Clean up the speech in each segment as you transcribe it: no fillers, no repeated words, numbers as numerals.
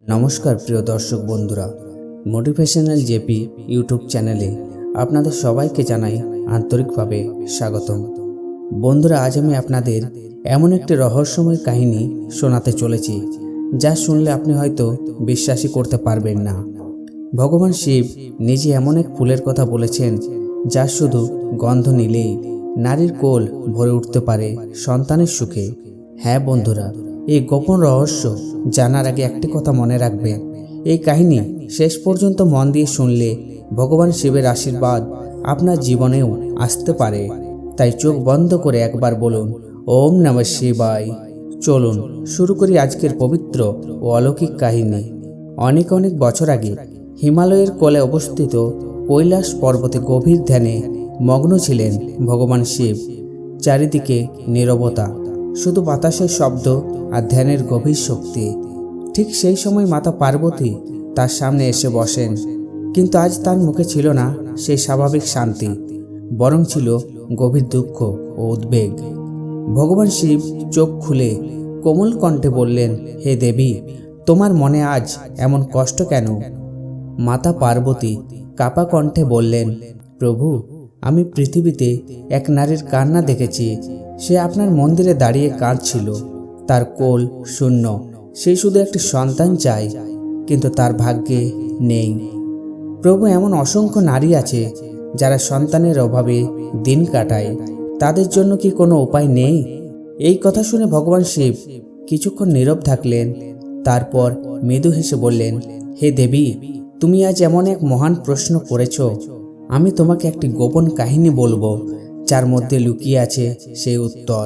নমস্কার প্রিয় দর্শক বন্ধুরা, মোটিভেশনাল জেপি ইউটিউব চ্যানেলে আপনাদের সবাইকে জানাই আন্তরিকভাবে স্বাগতম। বন্ধুরা, আজ আমি আপনাদের এমন একটি রহস্যময় কাহিনী শোনাতে চলেছি যা শুনলে আপনি হয়তো বিশ্বাসই করতে পারবেন না। ভগবান শিব নিজে এমন এক ফুলের কথা বলেছেন যা শুধু গন্ধ নিলেই নারীর কোল ভরে উঠতে পারে সন্তানের সুখে। হ্যাঁ বন্ধুরা, এই গোপন রহস্য জানার আগে একটি কথা মনে রাখবেন, এই কাহিনী শেষ পর্যন্ত মন দিয়ে শুনলে ভগবান শিবের আশীর্বাদ আপনার জীবনেও আসতে পারে। তাই চোখ বন্ধ করে একবার বলুন ওম নমঃ শিবায়। চলুন শুরু করি আজকের পবিত্র ও অলৌকিক কাহিনী। অনেক অনেক বছর আগে হিমালয়ের কোলে অবস্থিত কৈলাস পর্বতে গভীর ধ্যানে মগ্ন ছিলেন ভগবান শিব। চারিদিকে নীরবতা, শুধু বাতাসের শব্দ আর ধ্যানের গভীর শক্তি। ঠিক সেই সময় মাতা পার্বতী তার সামনে এসে বসেন, কিন্তু আজ তার মুখে ছিল না সেই স্বাভাবিক শান্তি, বরং ছিল গভীর দুঃখ ও উদ্বেগ। ভগবান শিব চোখ খুলে কোমল কণ্ঠে বললেন, হে দেবী, তোমার মনে আজ এমন কষ্ট কেন? মাতা পার্বতী কাপা কণ্ঠে বললেন, প্রভু, আমি পৃথিবীতে এক নারীর কান্না দেখেছি। সে আপনার মন্দিরে দাঁড়িয়ে কাঁদছিল, তার কোল শূন্য, সে শুধু একটি সন্তান চায়, কিন্তু তার ভাগ্যে নেই। প্রভু, এমন অসংখ্য নারী আছে যারা সন্তানের অভাবে দিন কাটায়, তাদের জন্য কি কোনো উপায় নেই? এই কথা শুনে ভগবান শিব কিছুক্ষণ নীরব থাকলেন, তারপর মৃদু হেসে বললেন, হে দেবী, তুমি আজ এমন এক মহান প্রশ্ন করেছ। আমি তোমাকে একটি গোপন কাহিনী বলবো যার মধ্যে লুকিয়ে আছে সেই উত্তর।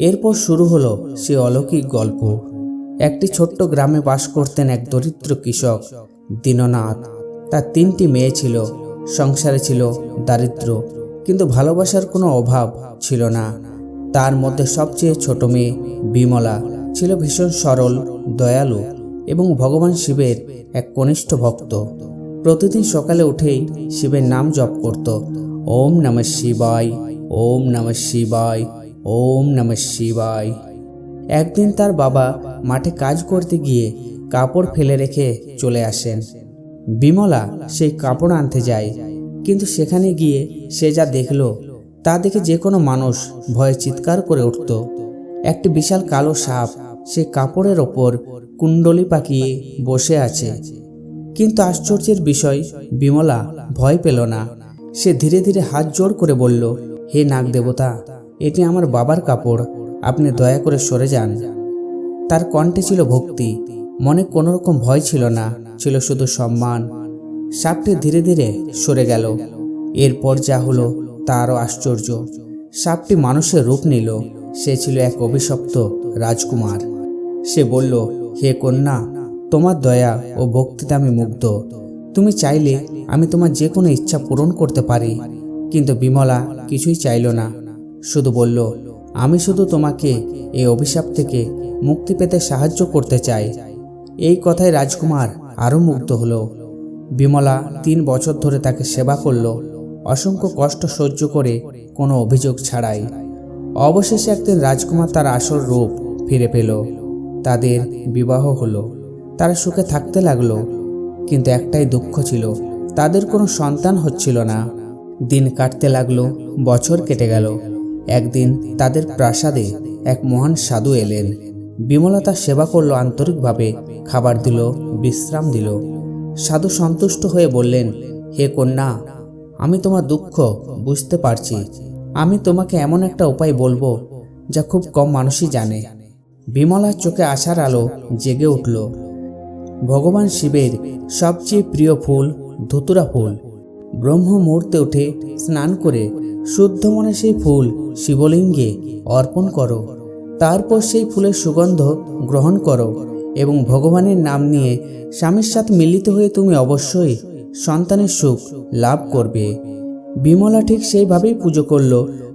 এরপর শুরু হলো সে অলৌকিক গল্প। একটি ছোট্ট গ্রামে বাস করতেন এক দরিদ্র কৃষক দীননাথ। তার 3টি মেয়ে ছিল। সংসারে ছিল দারিদ্র্য, কিন্তু ভালোবাসার কোনো অভাব ছিল না। তার মধ্যে সবচেয়ে ছোট মেয়ে বিমলা ছিল ভীষণ সরল, দয়ালু এবং ভগবান শিবের এক কনিষ্ঠ ভক্ত। প্রতিদিন সকালে উঠেই শিবের নাম জপ করত, ওম নমঃ শিবায়, ওম নমঃ শিবায়, ওম নমঃ শিবায়। একদিন তার বাবা মাঠে কাজ করতে গিয়ে কাপড় ফেলে রেখে চলে আসেন। বিমলা সেই কাপড় আনতে যায়, কিন্তু সেখানে গিয়ে সে যা দেখল তা দেখে যে কোনো মানুষ ভয়ে চিৎকার করে উঠত। একটি বিশাল কালো সাপ সেই কাপড়ের ওপর কুণ্ডলি পাকিয়ে বসে আছে। কিন্তু আশ্চর্যের বিষয়, বিমলা ভয় পেল না। সে ধীরে ধীরে হাত জোড় করে বলল, হে নাগ দেবতা, এটি আমার বাবার কাপড়, আপনি দয়া করে সরে যান। তার কণ্ঠে ছিল ভক্তি, মনে কোনো রকম ভয় ছিল না, ছিল শুধু সম্মান। সাপটি ধীরে ধীরে সরে গেল। এরপর যা হলো তা আরও আশ্চর্য। সাপটি মানুষের রূপ নিল। সে ছিল এক অভিশপ্ত রাজকুমার। সে বলল, হে কন্যা, তোমার দয়া ও ভক্তিতে আমি মুগ্ধ। তুমি চাইলে আমি তোমার যে কোনো ইচ্ছা পূরণ করতে পারি। কিন্তু বিমলা কিছুই চাইল না, শুধু বলল, আমি শুধু তোমাকে এই অভিশাপ থেকে মুক্তি পেতে সাহায্য করতে চাই। এই কথায় রাজকুমার আরও মুগ্ধ হলো। বিমলা 3 বছর ধরে তাকে সেবা করল, অসংখ্য কষ্ট সহ্য করে, কোনো অভিযোগ ছাড়াই। অবশেষে একদিন রাজকুমার তার আসল রূপ ফিরে পেল। তাদের বিবাহ হলো, তারা সুখে থাকতে লাগলো। কিন্তু একটাই দুঃখ ছিল, তাদের কোনো সন্তান হচ্ছিল না। দিন কাটতে লাগলো, বছর কেটে গেল। একদিন তাদের প্রাসাদে এক মহান সাধু এলেন। বিমলা তার সেবা করলো আন্তরিকভাবে, খাবার দিল, বিশ্রাম দিল। সাধু সন্তুষ্ট হয়ে বললেন, হে কন্যা, আমি তোমার দুঃখ বুঝতে পারছি। আমি তোমাকে এমন একটা উপায় বলবো যা খুব কম মানুষই জানে। বিমলার চোখে আশার আলো জেগে উঠল। ভগবান শিবের সবচেয়ে প্রিয় ফুল ধুতুরা ফুল। ব্রহ্ম মুহূর্তে উঠে স্নান করে শুদ্ধ মনে সেই ফুল শিবলিঙ্গে অর্পণ করো। তারপর সেই ফুলের সুগন্ধ গ্রহণ করো এবং ভগবানের নাম নিয়ে স্বামীর সাথে মিলিত হয়ে তুমি অবশ্যই সন্তানের সুখ লাভ করবে। বিমলা ঠিক সেইভাবেই পুজো করল।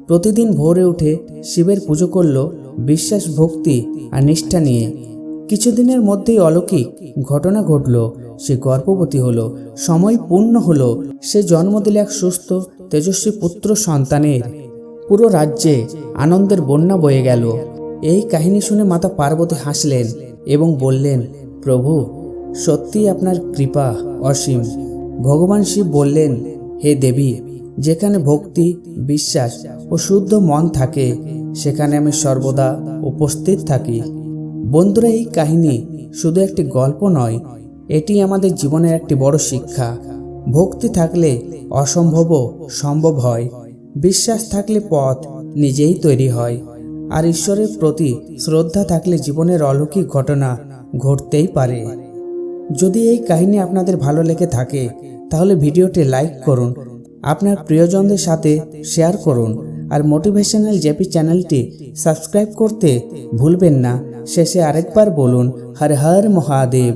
প্রতিদিন ভোরে উঠে শিবের পুজো করল, বিশ্বাস, ভক্তি আর নিষ্ঠা নিয়ে। কিছুদিনের মধ্যেই অলৌকিক ঘটনা ঘটল। সে গর্ভবতী হলো, সময় পূর্ণ হলো। সে জন্ম দিল এক সুস্থ তেজস্বী পুত্র সন্তানের। পুরো রাজ্যে আনন্দের বন্যা বয়ে গেল। এই কাহিনী শুনে মাতা পার্বতী হাসলেন এবং বললেন, প্রভু, সত্যি আপনার কৃপা অসীম। ভগবান শিব বললেন, হে দেবী, যেখানে ভক্তি, বিশ্বাস ও শুদ্ধ মন থাকে সেখানে আমি সর্বদা উপস্থিত থাকি। বন্ধুরা, এই কাহিনী শুধু একটি গল্প নয়, এটি আমাদের জীবনের একটি বড় শিক্ষা। ভক্তি থাকলে অসম্ভবও সম্ভব হয়, বিশ্বাস থাকলে পথ নিজেই তৈরি হয়, আর ঈশ্বরের প্রতি শ্রদ্ধা থাকলে জীবনের অলৌকিক ঘটনা ঘটতেই পারে। যদি এই কাহিনী আপনাদের ভালো লেগে থাকে তাহলে ভিডিওটি লাইক করুন, আপনার প্রিয়জনদের সাথে শেয়ার করুন, আর মোটিভেশনাল জেপি চ্যানেলটি সাবস্ক্রাইব করতে ভুলবেন না। শেষে আরেকবার বলুন, হর হর মহাদেব।